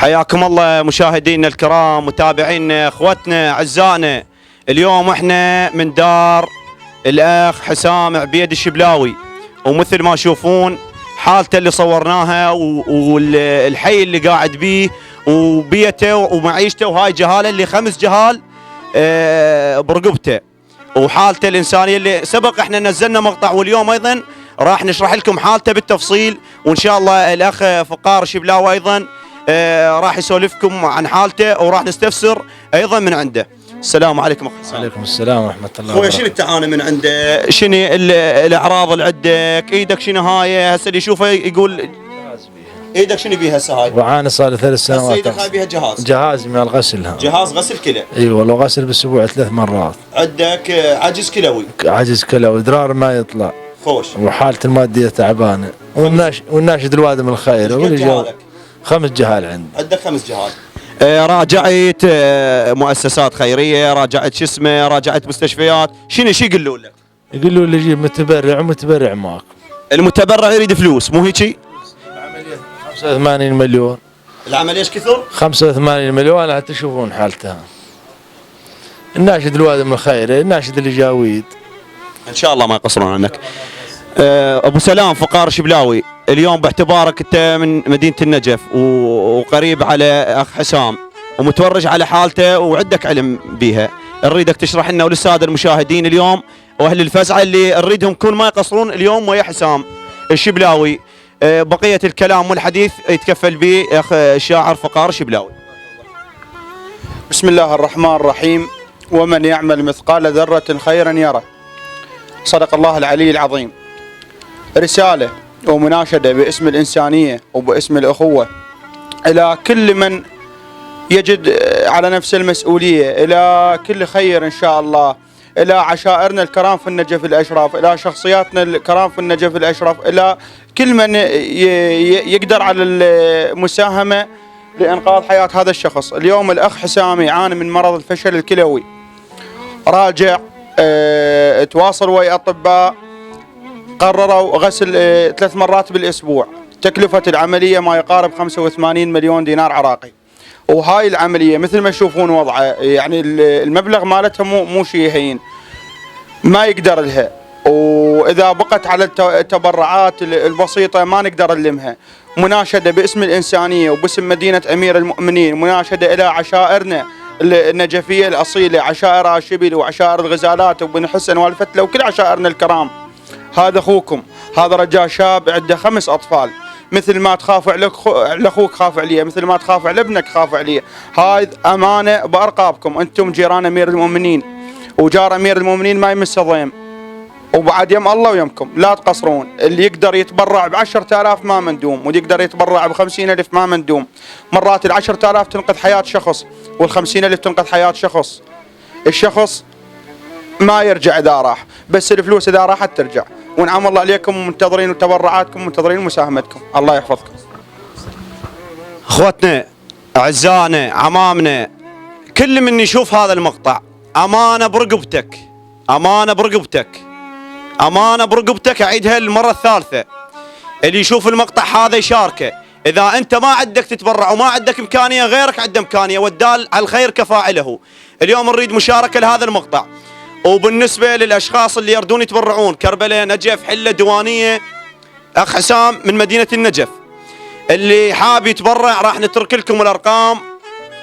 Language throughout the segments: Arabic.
حياكم الله مشاهدينا الكرام، متابعينا، اخوتنا اعزائنا. اليوم احنا من دار الاخ حسام عبيد الشبلاوي، ومثل ما تشوفون حالته اللي صورناها والحي اللي قاعد بيه وبيته ومعيشته، وهاي جهاله اللي 5 جهال برقبته، وحالته الانسانيه اللي سبق احنا نزلنا مقطع، واليوم ايضا راح نشرح لكم حالته بالتفصيل، وان شاء الله الاخ فقار الشبلاوي ايضا راح يسولفكم عن حالته وراح نستفسر ايضا من عنده. السلام عليكم اخوي حسام. وعليكم السلام ورحمه الله اخوي شنو تعاني من عنده؟ شنو الاعراض اللي عندك؟ ايدك شنو هاي هسه اللي يشوفه يقول ايدك شنو بيها هسه هاي؟ وعاني صار لي 3 سنوات. هسه ايدك هاي بيها جهاز من الغسل. جهاز غسل كلى؟ اي والله، غسل بالاسبوع 3 مرات. عندك عجز كلوي؟ عجز كلوي، ادرار ما يطلع. خوش. وحالتي الماديه تعبانه، والناشد الوادم الخير. جهالك؟ 5 جهال عندي. عندك 5 جهال. راجعت مؤسسات خيريه، راجعت شو اسمه، راجعت مستشفيات، شو يقولوا لك؟ يقولوا لي جيب متبرع، ومتبرع معك. المتبرع يريد فلوس مو هيجي؟ العمليه 85 مليون. العمليه ايش كثر؟ 85 مليون حتى تشوفون حالتها. الناشد الوادم الخير، الناشد الجاويد. ان شاء الله ما يقصرون عنك. ابو سلام فقار شبلاوي، اليوم باعتبارك انت من مدينه النجف وقريب على اخ حسام ومتورج على حالته وعندك علم بيها، نريدك تشرح لنا وللساده المشاهدين اليوم واهل الفزعه اللي نريدهم يكون ما يقصرون اليوم ويا حسام الشبلاوي. بقيه الكلام والحديث يتكفل به اخ الشاعر فقار شبلاوي. بسم الله الرحمن الرحيم. ومن يعمل مثقال ذرة خيرا يره. صدق الله العلي العظيم. رسالة ومناشدة باسم الإنسانية وباسم الأخوة إلى كل من يجد على نفس المسؤولية، إلى كل خير إن شاء الله، إلى عشائرنا الكرام في النجف الأشرف، إلى شخصياتنا الكرام في النجف الأشرف، إلى كل من يقدر على المساهمة لإنقاذ حياة هذا الشخص. اليوم الأخ حسام يعاني من مرض الفشل الكلوي، راجع تواصل ويا أطباء، قرروا غسل 3 مرات بالأسبوع. تكلفة العملية ما يقارب 85 مليون دينار عراقي، وهاي العملية مثل ما تشوفون وضعه، يعني المبلغ مالتها مو شيء هين، ما يقدر لها، وإذا بقت على التبرعات البسيطة ما نقدر نلمها. مناشدة باسم الإنسانية وباسم مدينة أمير المؤمنين، مناشدة إلى عشائرنا النجفية الأصيلة، عشائر آشبيل وعشائر الغزالات وبن حسن والفتلة وكل عشائرنا الكرام. هذا أخوكم، هذا رجال شاب عنده 5 أطفال، مثل ما تخاف على أخوك خاف عليه، مثل ما تخاف على ابنك خاف عليه. هاي أمانة بأرقابكم، أنتم جيران أمير المؤمنين، وجار أمير المؤمنين ما يمس ضيم، وبعد يم الله ويمكم، لا تقصرون. اللي يقدر يتبرع ب10,000 ما مندوم، واللي يقدر يتبرع ب50,000 ما مندوم. مرات ال10,000 تنقذ حياة شخص، وال50,000 تنقذ حياة شخص. الشخص ما يرجع إذا راح، بس الفلوس إذا راحت ترجع. ونعم الله عليكم، ومنتظرين تبرعاتكم ومنتظرين مساهمتكم. الله يحفظكم. اخوتنا اعزائنا عمامنا، كل من يشوف هذا المقطع امانه برقبتك، امانه برقبتك، امانه برقبتك، اعيدها المره الثالثه. اللي يشوف المقطع هذا يشاركه. اذا انت ما عندك تتبرع وما عندك امكانيه، غيرك عنده امكانيه، والدال على الخير كفاعله. اليوم نريد مشاركه لهذا المقطع. وبالنسبه للاشخاص اللي يردون يتبرعون، كربلاء، نجف، حله، ديوانيه، اخ حسام من مدينه النجف، اللي حاب يتبرع راح نترك لكم الارقام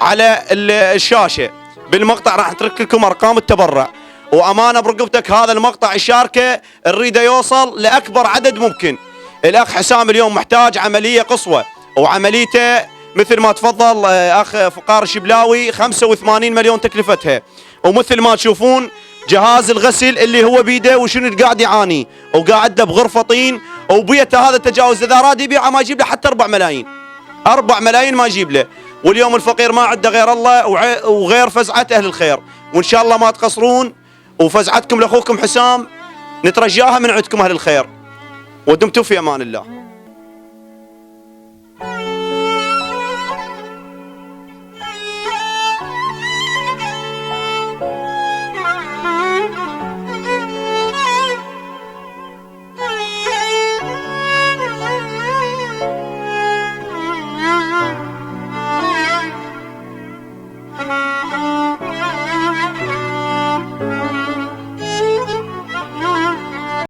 على الشاشه. بالمقطع راح نترك لكم ارقام التبرع، وامانه برقبتك هذا المقطع يشاركه، نريده يوصل لاكبر عدد ممكن. الاخ حسام اليوم محتاج عمليه قصوى، وعمليته مثل ما تفضل اخ فقار الشبلاوي 85 مليون تكلفتها. ومثل ما تشوفون جهاز الغسل اللي هو بيده وشنو قاعد يعاني، وقاعد له بغرفه طين، وبيته هذا التجاوز اذا راد يبيعه ما يجيب له حتى 4 ملايين. 4 ملايين ما يجيب له. واليوم الفقير ما عنده غير الله وغير فزعه اهل الخير. وان شاء الله ما تقصرون، وفزعتكم لاخوكم حسام نترجاها من عندكم اهل الخير. ودمتم في امان الله.